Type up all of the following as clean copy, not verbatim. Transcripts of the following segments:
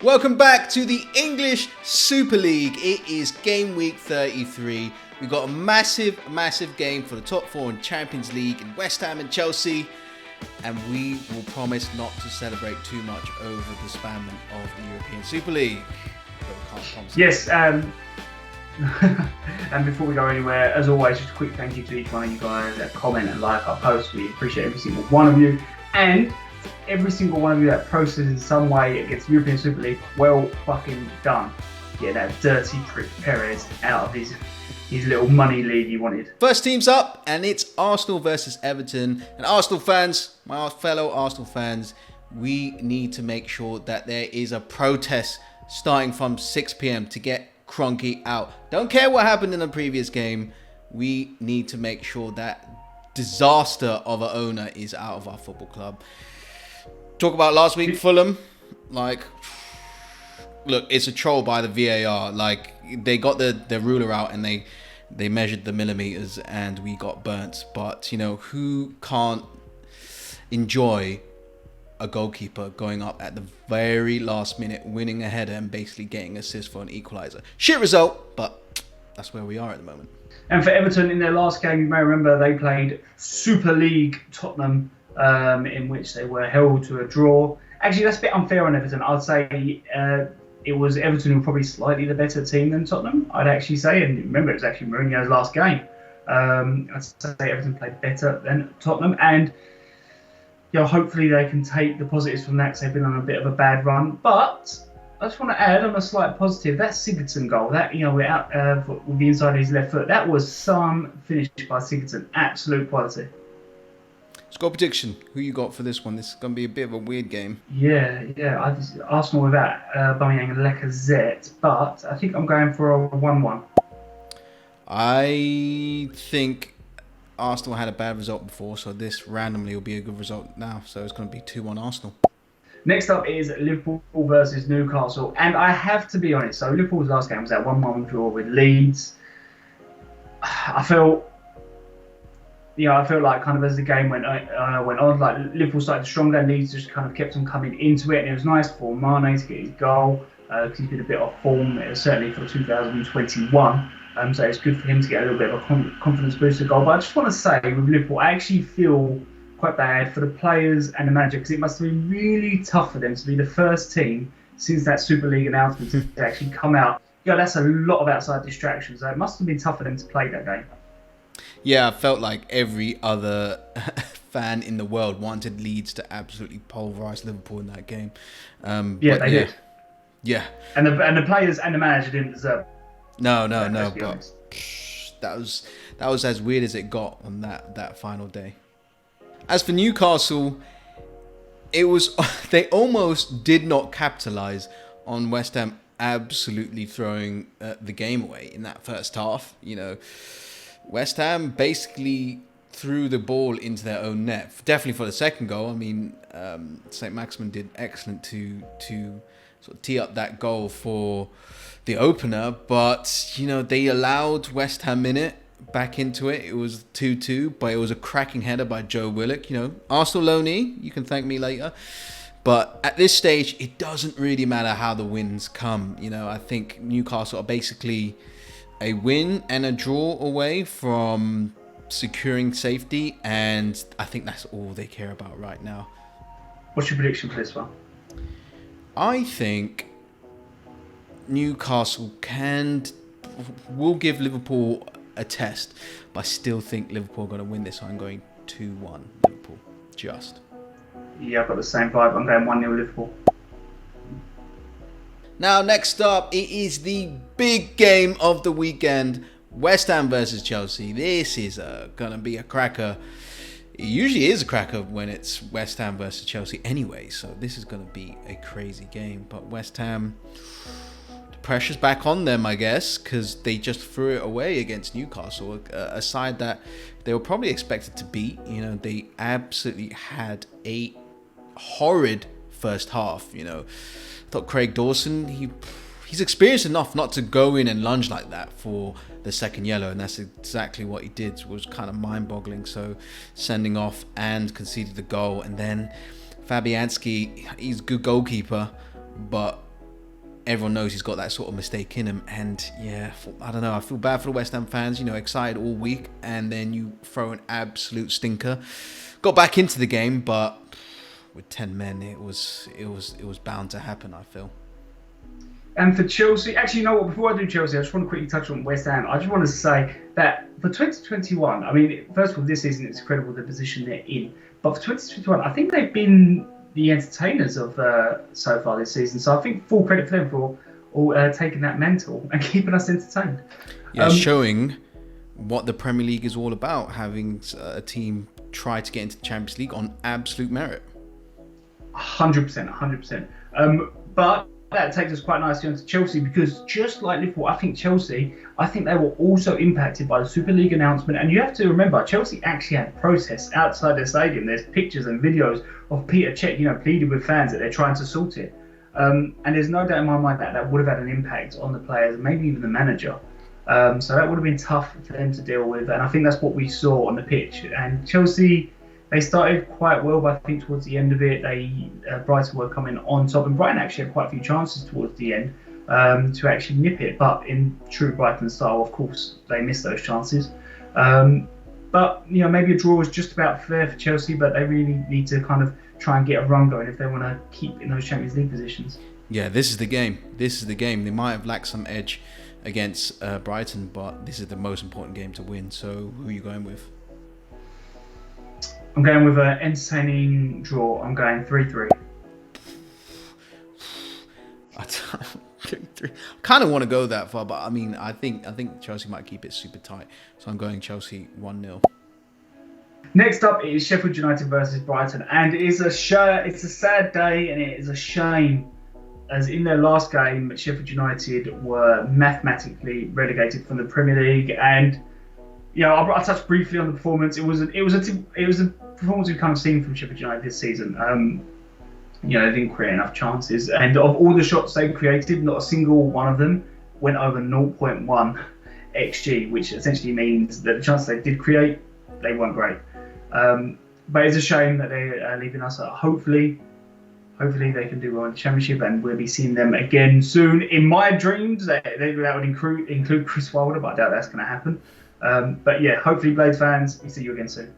Welcome back to the English Super League. It is game week 33. We've got a massive game for the top four in Champions League in West Ham and Chelsea. And we will promise not to celebrate too much over the span of the European Super League. Yes, and before we go anywhere, as always, just a quick thank you to each one of you guys that comment and like our posts. We appreciate every single one of you. And every single one of you that processes in some way against the European Super League, well fucking done. Get that dirty prick Perez out of his little money league he wanted. First team's up, and it's Arsenal versus Everton. And Arsenal fans, my fellow Arsenal fans, we need to make sure that there is a protest starting from 6 p.m. to get Kroenke out. Don't care what happened in the previous game. We need to make sure that disaster of an owner is out of our football club. Talk about last week, Fulham. Look, it's a troll by the VAR. They got the ruler out and they measured the millimeters and we got burnt. But, who can't enjoy a goalkeeper going up at the very last minute, winning a header and basically getting assist for an equaliser? Shit result, but that's where we are at the moment. And for Everton, in their last game, you may remember they played Super League Tottenham, in which they were held to a draw. Actually, that's a bit unfair on Everton. I'd say it was Everton who were probably slightly the better team than Tottenham, I'd actually say. And remember, it was actually Mourinho's last game. I'd say Everton played better than Tottenham. And hopefully they can take the positives from that because they've been on a bit of a bad run. But I just want to add on a slight positive, that Sigurdsson goal, that, we're out with the inside of his left foot, that was some finish by Sigurdsson. Absolute quality. Score prediction. Who you got for this one? This is going to be a bit of a weird game. Yeah. Arsenal without Aubameyang and Lacazette, but I think I'm going for a 1-1. I think Arsenal had a bad result before, so this randomly will be a good result now. So it's going to be 2-1 Arsenal. Next up is Liverpool versus Newcastle. And I have to be honest, so Liverpool's last game was that 1-1 draw with Leeds. I felt like kind of as the game went on, like Liverpool started stronger and Leeds just kind of kept on coming into it. And it was nice for Mane to get his goal because he's been a bit off form, certainly for 2021. So it's good for him to get a little bit of a confidence booster goal. But I just want to say with Liverpool, I actually feel quite bad for the players and the manager because it must have been really tough for them to be the first team since that Super League announcement to actually come out. That's a lot of outside distractions. So it must have been tough for them to play that game. Yeah, I felt like every other fan in the world wanted Leeds to absolutely pulverise Liverpool in that game. They did. Yeah. And the players and the manager didn't deserve it. No. But that was as weird as it got on that final day. As for Newcastle, they almost did not capitalise on West Ham absolutely throwing the game away in that first half. West Ham basically threw the ball into their own net. Definitely for the second goal. I mean, St. Maximin did excellent to sort of tee up that goal for the opener. But, they allowed West Ham in it, back into it. It was 2-2, but it was a cracking header by Joe Willock. Arsenal loanee, you can thank me later. But at this stage, it doesn't really matter how the wins come. I think Newcastle are basically a win and a draw away from securing safety, and I think that's all they care about right now. What's your prediction for this one? I think Newcastle will give Liverpool a test, but I still think Liverpool are going to win this. I'm going 2-1 Liverpool. Just. Yeah, I've got the same vibe. I'm going 1-0 Liverpool. Now, next up, it is the big game of the weekend. West Ham versus Chelsea. This is going to be a cracker. It usually is a cracker when it's West Ham versus Chelsea anyway. So this is going to be a crazy game. But West Ham, the pressure's back on them, I guess, because they just threw it away against Newcastle. A side that they were probably expected to beat. They absolutely had a horrid first half. I thought Craig Dawson, he's experienced enough not to go in and lunge like that for the second yellow, and that's exactly what he did. It was kind of mind-boggling. So sending off and conceded the goal, and then Fabianski, he's a good goalkeeper, but everyone knows he's got that sort of mistake in him. And yeah, I don't know. I feel bad for the West Ham fans. Excited all week, and then you throw an absolute stinker. Got back into the game, but with 10 men, it was bound to happen, I feel. And for Chelsea, actually, you know what? Before I do Chelsea, I just want to quickly touch on West Ham. I just want to say that for 2021, I mean, first of all, this season it's incredible the position they're in. But for 2021, I think they've been the entertainers of so far this season. So I think full credit for them for all taking that mantle and keeping us entertained. Yeah, showing what the Premier League is all about, having a team try to get into the Champions League on absolute merit. 100%. But that takes us quite nicely onto Chelsea, because just like Liverpool, I think they were also impacted by the Super League announcement. And you have to remember, Chelsea actually had protests outside the stadium. There's pictures and videos of Peter Cech, pleading with fans that they're trying to sort it. And there's no doubt in my mind that would have had an impact on the players, maybe even the manager. So that would have been tough for them to deal with. And I think that's what we saw on the pitch. And Chelsea, they started quite well, but I think towards the end of it, Brighton were coming on top, and Brighton actually had quite a few chances towards the end to actually nip it. But in true Brighton style, of course, they missed those chances. But maybe a draw was just about fair for Chelsea, but they really need to kind of try and get a run going if they want to keep in those Champions League positions. Yeah, this is the game. They might have lacked some edge against Brighton, but this is the most important game to win. So who are you going with? I'm going with an entertaining draw. I'm going 3-3. I kind of want to go that far, but I mean, I think Chelsea might keep it super tight. So I'm going Chelsea 1-0. Next up is Sheffield United versus Brighton, and it's a sad day, and it is a shame, as in their last game, Sheffield United were mathematically relegated from the Premier League. And I touched briefly on the performance. It was a performance we've kind of seen from Sheffield United this season. They didn't create enough chances, and of all the shots they created, not a single one of them went over 0.1 xG, which essentially means that the chances they did create, they weren't great. But it's a shame that they are leaving us. Hopefully they can do well in the Championship, and we'll be seeing them again soon. In my dreams, that would include Chris Wilder, but I doubt that's going to happen. But yeah, hopefully, Blades fans, we see you again soon.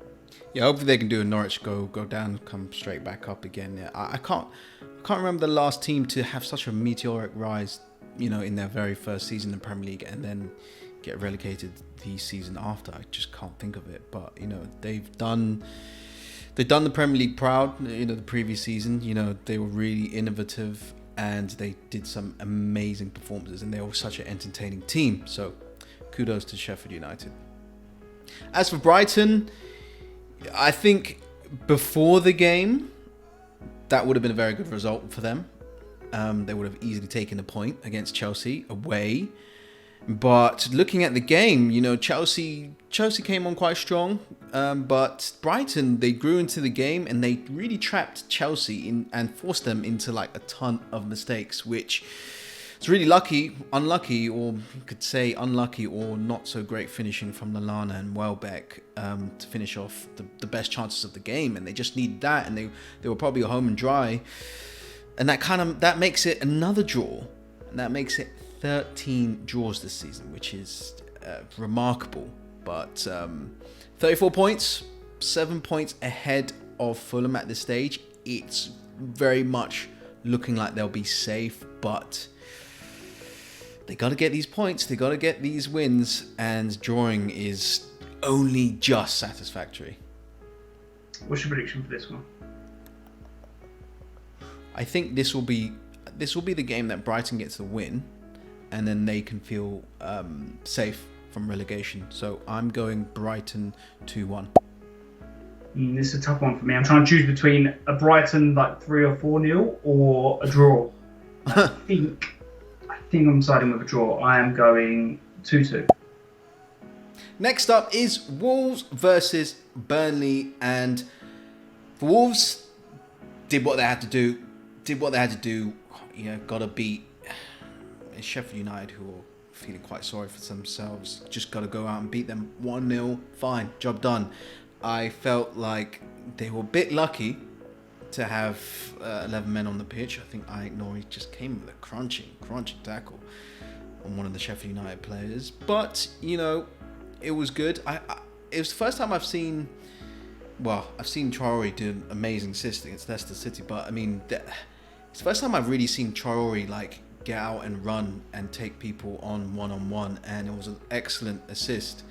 Yeah, hopefully they can do a Norwich go down, come straight back up again. Yeah, I can't remember the last team to have such a meteoric rise, in their very first season in the Premier League, and then get relegated the season after. I just can't think of it. But they've done the Premier League proud. The previous season, they were really innovative, and they did some amazing performances, and they were such an entertaining team. So kudos to Sheffield United. As for Brighton, I think before the game, that would have been a very good result for them. They would have easily taken a point against Chelsea away. But looking at the game, Chelsea came on quite strong. But Brighton, they grew into the game, and they really trapped Chelsea and forced them into like a ton of mistakes, which it's really unlucky, or you could say unlucky or not so great finishing from Lallana and Welbeck to finish off the best chances of the game, and they just needed that, and they were probably home and dry, and that makes it another draw, and that makes it 13 draws this season, which is remarkable. But 34 points, 7 points ahead of Fulham at this stage. It's very much looking like they'll be safe, but they got to get these points, they got to get these wins, and drawing is only just satisfactory. What's your prediction for this one? I think this will be the game that Brighton gets the win, and then they can feel safe from relegation. So I'm going Brighton 2-1. This is a tough one for me. I'm trying to choose between a Brighton 3 or 4-0 or a draw. I think I'm siding with a draw. I am going 2-2. Next up is Wolves versus Burnley, and Wolves did what they had to do. Got to beat Sheffield United, who are feeling quite sorry for themselves. Just got to go out and beat them 1-0. Fine, job done. I felt like they were a bit lucky to have 11 men on the pitch. I think Nori just came with a crunching tackle on one of the Sheffield United players. But, it was good. It was the first time I've seen Traore do an amazing assist against Leicester City, but I mean, it's the first time I've really seen Traore get out and run and take people on one-on-one, and it was an excellent assist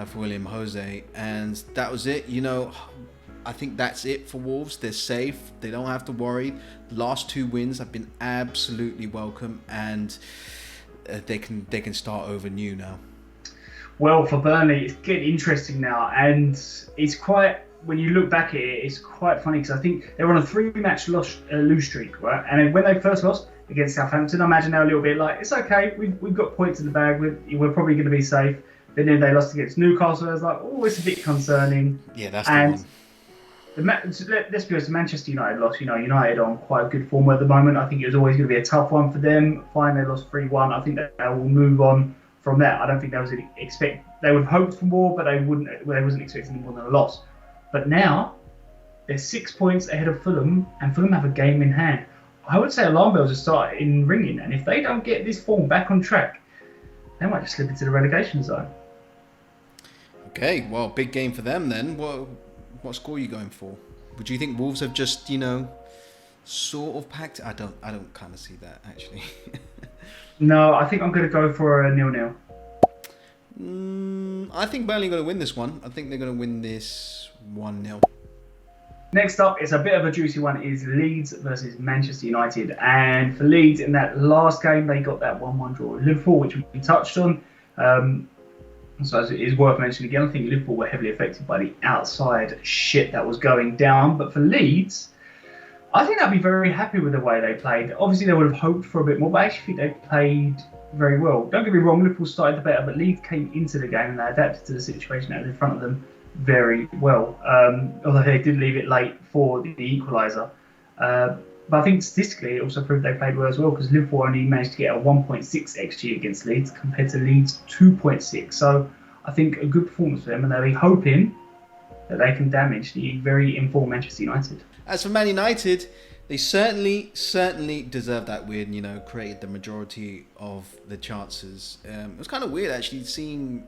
for William Jose, and that was it. I think that's it for Wolves. They're safe. They don't have to worry. The last 2 wins have been absolutely welcome, and they can start over new now. Well, for Burnley, it's getting interesting now, and it's quite. When you look back at it, it's quite funny because I think they were on a 3-match lose streak, right? And when they first lost against Southampton, I imagine they're a little bit like, it's okay, we've got points in the bag, we're probably going to be safe. Then they lost against Newcastle, I was like, oh, it's a bit concerning. Yeah, that's the one. Let's be honest, the Manchester United loss. United on quite a good form at the moment. I think it was always going to be a tough one for them. Fine, they lost 3-1. I think that they will move on from that. I don't think they would have hoped for more, but they wasn't expecting more than a loss. But now they're 6 points ahead of Fulham, and Fulham have a game in hand. I would say alarm bells are starting ringing, and if they don't get this form back on track, they might just slip into the relegation zone. Okay, well, big game for them then. What score are you going for? Would you think Wolves have just, sort of packed it? I don't kind of see that, actually. No, I think I'm going to go for a 0-0. I think Burnley are going to win this one. I think they're going to win this 1-0. Next up, it's a bit of a juicy one, is Leeds versus Manchester United. And for Leeds, in that last game, they got that 1-1 draw with Liverpool, which we touched on. So it is worth mentioning again, I think Liverpool were heavily affected by the outside shit that was going down. But for Leeds, I think I'd be very happy with the way they played. Obviously, they would have hoped for a bit more, but I actually think they played very well. Don't get me wrong, Liverpool started the better, but Leeds came into the game and they adapted to the situation that was in front of them very well. Although they did leave it late for the equaliser. But I think statistically it also proved they played well as well, because Liverpool only managed to get a 1.6 XG against Leeds compared to Leeds' 2.6. So I think a good performance for them, and they'll be hoping that they can damage the very informed Manchester United. As for Man United, they certainly deserve that win, created the majority of the chances. It was kind of weird actually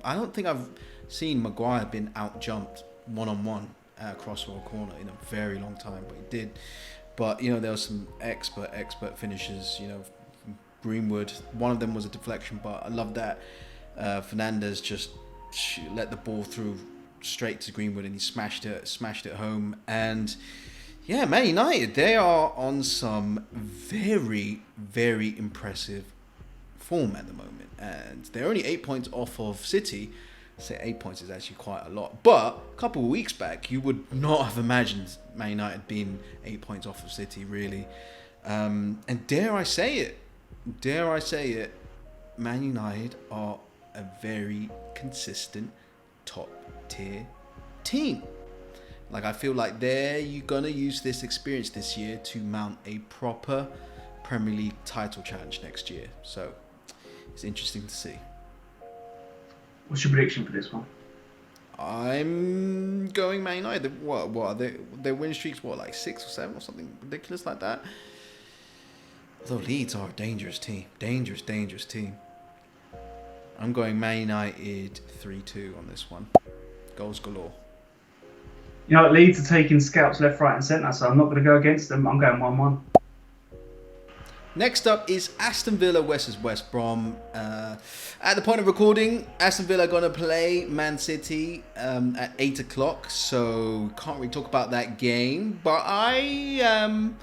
I don't think I've seen Maguire been out-jumped one-on-one at a crossbar corner in a very long time, but he did. But, there were some expert finishes, from Greenwood. One of them was a deflection, but I love that Fernandes just let the ball through straight to Greenwood and he smashed it home. And yeah, Man United, they are on some very, very impressive form at the moment. And they're only 8 points off of City. I say 8 points is actually quite a lot. But a couple of weeks back, you would not have imagined Man United being 8 points off of City, really. And dare I say it, Man United are a very consistent top-tier team. I feel like you're going to use this experience this year to mount a proper Premier League title challenge next year. So it's interesting to see. What's your prediction for this one? I'm going Man United. What are their win streaks? 6 or 7 or something ridiculous like that? Although Leeds are a dangerous team. Dangerous team. I'm going Man United 3-2 on this one. Goals galore. Leeds are taking scalps left, right and centre, so I'm not going to go against them. I'm going 1-1. Next up is Aston Villa versus West Brom. At the point of recording, Aston Villa are going to play Man City at 8 o'clock, so can't really talk about that game. But I'm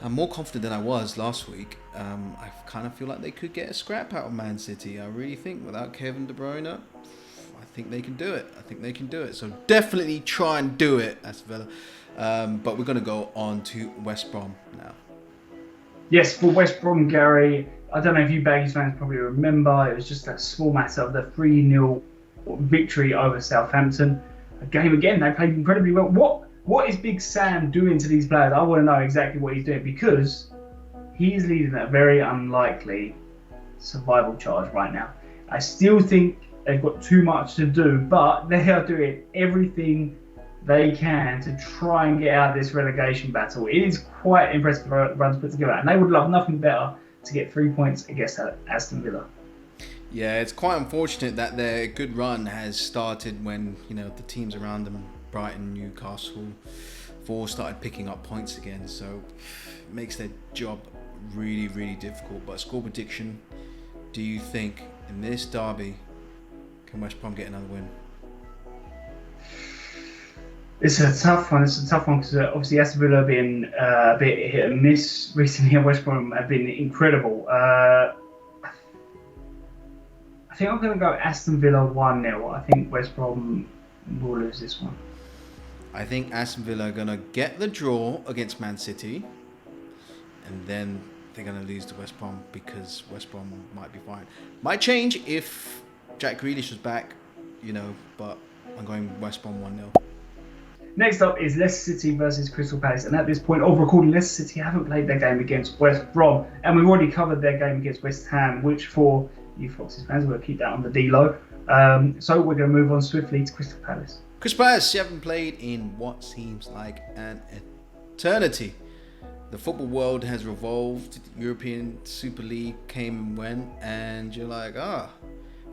more confident than I was last week. I kind of feel like they could get a scrap out of Man City. I really think without Kevin De Bruyne, I think they can do it. So definitely try and do it, Aston Villa. But we're going to go on to West Brom now. Yes, for West Brom, Gary, I don't know if you Baggies fans probably remember, it was just that small matter of the 3-0 victory over Southampton. A game again, they played incredibly well. What is Big Sam doing to these players? I want to know exactly what he's doing, because he's leading a very unlikely survival charge right now. I still think they've got too much to do, but they are doing everything they can to try and get out of this relegation battle. It is quite impressive runs put together, and they would love nothing better to get 3 points against Aston Villa. Yeah, it's quite unfortunate that their good run has started when, the teams around them, Brighton, Newcastle, have all started picking up points again. So it makes their job really, really difficult. But score prediction, do you think in this derby, can West Brom get another win? It's a tough one. Because obviously Aston Villa have been a bit hit and miss recently, and West Brom have been incredible. I think I'm going to go Aston Villa 1-0. I think West Brom will lose this one. I think Aston Villa are going to get the draw against Man City, and then they're going to lose to West Brom because West Brom might be fine. Might change if Jack Grealish was back, but I'm going West Brom 1-0. Next up is Leicester City versus Crystal Palace, and at this point of recording, Leicester City haven't played their game against West Brom, and we've already covered their game against West Ham, which for you Foxes fans, we'll keep that on the D-low. So we're going to move on swiftly to Crystal Palace. Crystal Palace, you haven't played in what seems like an eternity. The football world has revolved, European Super League came and went, and you're like,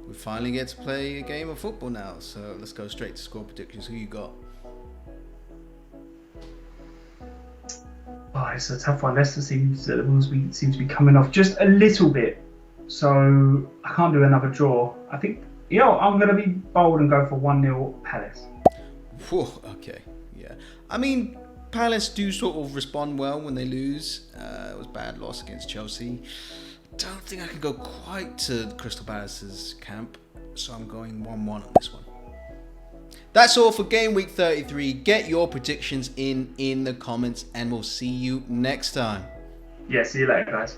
we finally get to play a game of football now. So let's go straight to score predictions. Who you got? Oh, it's a tough one. Leicester seems to be coming off just a little bit, so I can't do another draw. I think I'm going to be bold and go for 1-0 Palace. Whew, okay, yeah. I mean, Palace do sort of respond well when they lose. It was a bad loss against Chelsea. Don't think I can go quite to Crystal Palace's camp, so I'm going 1-1 on this one. That's all for Game Week 33. Get your predictions in the comments, and we'll see you next time. Yeah, see you later, guys.